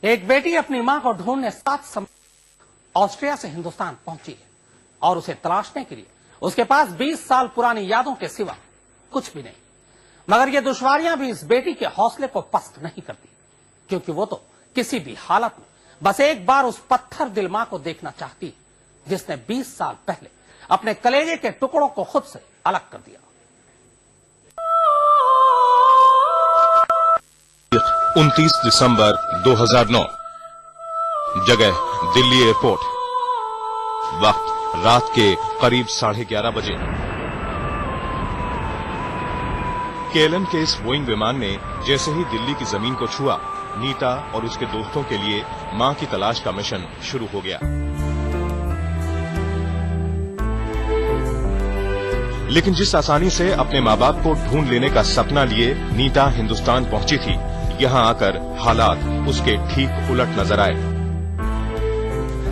एक बेटी अपनी मां को ढूंढने 7 समय ऑस्ट्रिया से हिंदुस्तान पहुंची है और उसे तलाशने के लिए उसके पास 20 साल पुरानी यादों के सिवा कुछ भी नहीं। मगर ये दुश्वारियां भी इस बेटी के हौसले को पस्त नहीं करती, क्योंकि वो तो किसी भी हालत में बस एक बार उस पत्थर दिल मां को देखना चाहती है जिसने 20 साल पहले अपने कलेजे के टुकड़ों को खुद से अलग कर दिया। 29 दिसंबर 2009, जगह दिल्ली एयरपोर्ट, वक्त रात के करीब 11:30 बजे। केएलएम के इस बोइंग विमान ने जैसे ही दिल्ली की जमीन को छुआ, नीता और उसके दोस्तों के लिए मां की तलाश का मिशन शुरू हो गया। लेकिन जिस आसानी से अपने मां बाप को ढूंढ लेने का सपना लिए नीता हिंदुस्तान पहुंची थी, यहां आकर हालात उसके ठीक उलट नजर आए।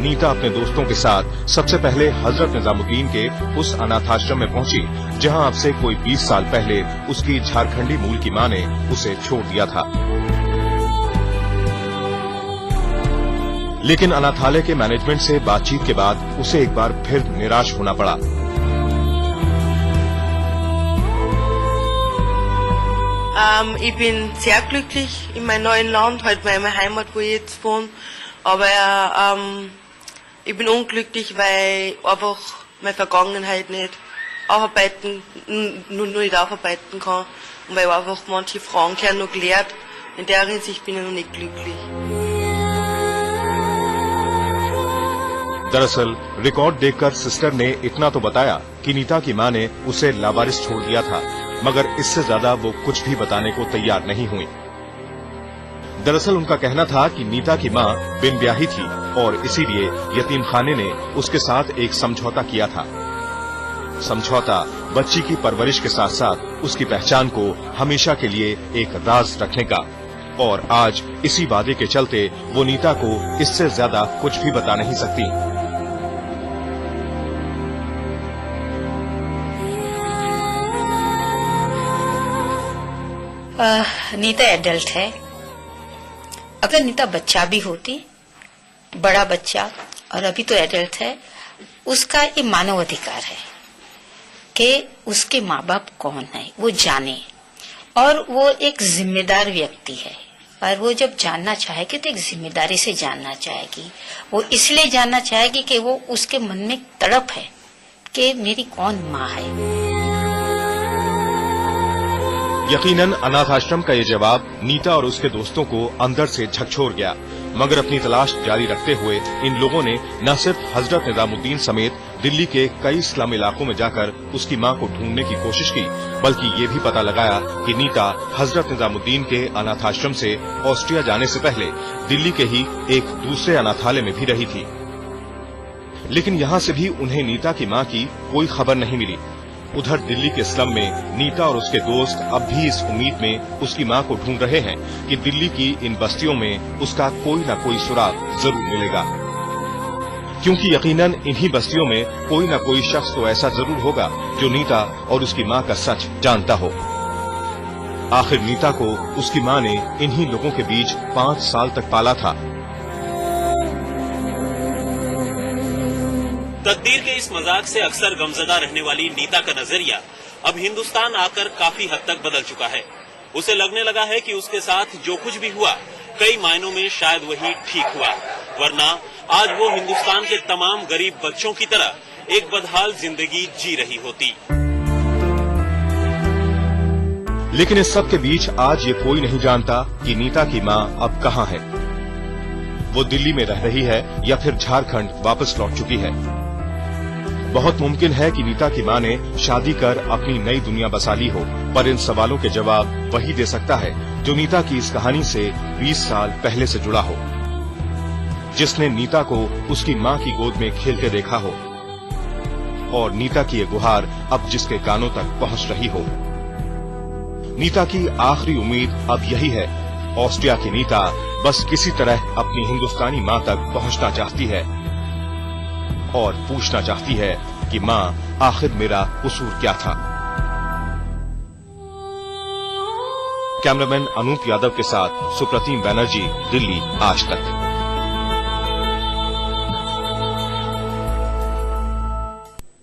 नीता अपने दोस्तों के साथ सबसे पहले हजरत निजामुद्दीन के उस अनाथाश्रम में पहुंची जहां अब से कोई 20 साल पहले उसकी झारखंडी मूल की मां ने उसे छोड़ दिया था। लेकिन अनाथालय के मैनेजमेंट से बातचीत के बाद उसे एक बार फिर निराश होना पड़ा। Ich bin sehr glücklich in meinem neuen Land, halt meine Heimat, wo ich jetzt wohne. Aber ich bin unglücklich, weil einfach meine Vergangenheit nicht nicht aufarbeiten kann. Und weil einfach manche Fragen gehören noch gelehrt. In der Hinsicht bin ich noch nicht glücklich. दरअसल record देखकर sister ने इतना तो बताया कि नीता की मां ने उसे लावारिस छोड़ दिया था, मगर इससे ज्यादा वो कुछ भी बताने को तैयार नहीं हुई। दरअसल उनका कहना था कि नीता की मां बिन ब्याही थी और इसीलिए यतीम खाने ने उसके साथ एक समझौता किया था। समझौता बच्ची की परवरिश के साथ साथ उसकी पहचान को हमेशा के लिए एक राज रखने का, और आज इसी वादे के चलते वो नीता को इससे ज्यादा कुछ भी बता नहीं सकती। नीता एडल्ट है। अगर नीता बच्चा भी होती, बड़ा बच्चा, और अभी तो एडल्ट है, उसका ये मानव अधिकार है कि उसके माँ बाप कौन है वो जाने, और वो एक जिम्मेदार व्यक्ति है। और वो जब जानना चाहेगी तो एक जिम्मेदारी से जानना चाहेगी। वो इसलिए जानना चाहेगी कि वो उसके मन में तड़प है कि मेरी कौन माँ है। यकीनन अनाथ आश्रम का ये जवाब नीता और उसके दोस्तों को अंदर से झकझोर गया, मगर अपनी तलाश जारी रखते हुए इन लोगों ने न सिर्फ हजरत निजामुद्दीन समेत दिल्ली के कई स्लम इलाकों में जाकर उसकी मां को ढूंढने की कोशिश की, बल्कि ये भी पता लगाया कि नीता हजरत निजामुद्दीन के अनाथ आश्रम से ऑस्ट्रिया जाने से पहले दिल्ली के ही एक दूसरे अनाथालय में भी रही थी। लेकिन यहाँ से भी उन्हें नीता की मां की कोई खबर नहीं मिली। उधर दिल्ली के स्लम में नीता और उसके दोस्त अब भी इस उम्मीद में उसकी मां को ढूंढ रहे हैं कि दिल्ली की इन बस्तियों में उसका कोई न कोई सुराग जरूर मिलेगा, क्योंकि यकीनन इन्हीं बस्तियों में कोई न कोई शख्स तो ऐसा जरूर होगा जो नीता और उसकी मां का सच जानता हो। आखिर नीता को उसकी मां ने इन्हीं लोगों के बीच 5 साल तक पाला था। तकदीर के इस मजाक से अक्सर गमजदा रहने वाली नीता का नजरिया अब हिंदुस्तान आकर काफी हद तक बदल चुका है। उसे लगने लगा है कि उसके साथ जो कुछ भी हुआ कई मायनों में शायद वही ठीक हुआ, वरना आज वो हिंदुस्तान के तमाम गरीब बच्चों की तरह एक बदहाल जिंदगी जी रही होती। लेकिन इस सब के बीच आज ये कोई नहीं जानता कि नीता की मां अब कहां है। वो दिल्ली में रह रही है या फिर झारखंड वापस लौट चुकी है। बहुत मुमकिन है कि नीता की मां ने शादी कर अपनी नई दुनिया बसा ली हो, पर इन सवालों के जवाब वही दे सकता है जो नीता की इस कहानी से 20 साल पहले से जुड़ा हो, जिसने नीता को उसकी मां की गोद में खेलते देखा हो, और नीता की ये गुहार अब जिसके कानों तक पहुंच रही हो। नीता की आखिरी उम्मीद अब यही है। ऑस्ट्रिया की नीता बस किसी तरह अपनी हिंदुस्तानी मां तक पहुंचना चाहती है और पूछना चाहती है कि मां, आखिर मेरा कसूर क्या था। कैमरामैन अनूप यादव के साथ सुप्रतिम बैनर्जी, दिल्ली, आज तक।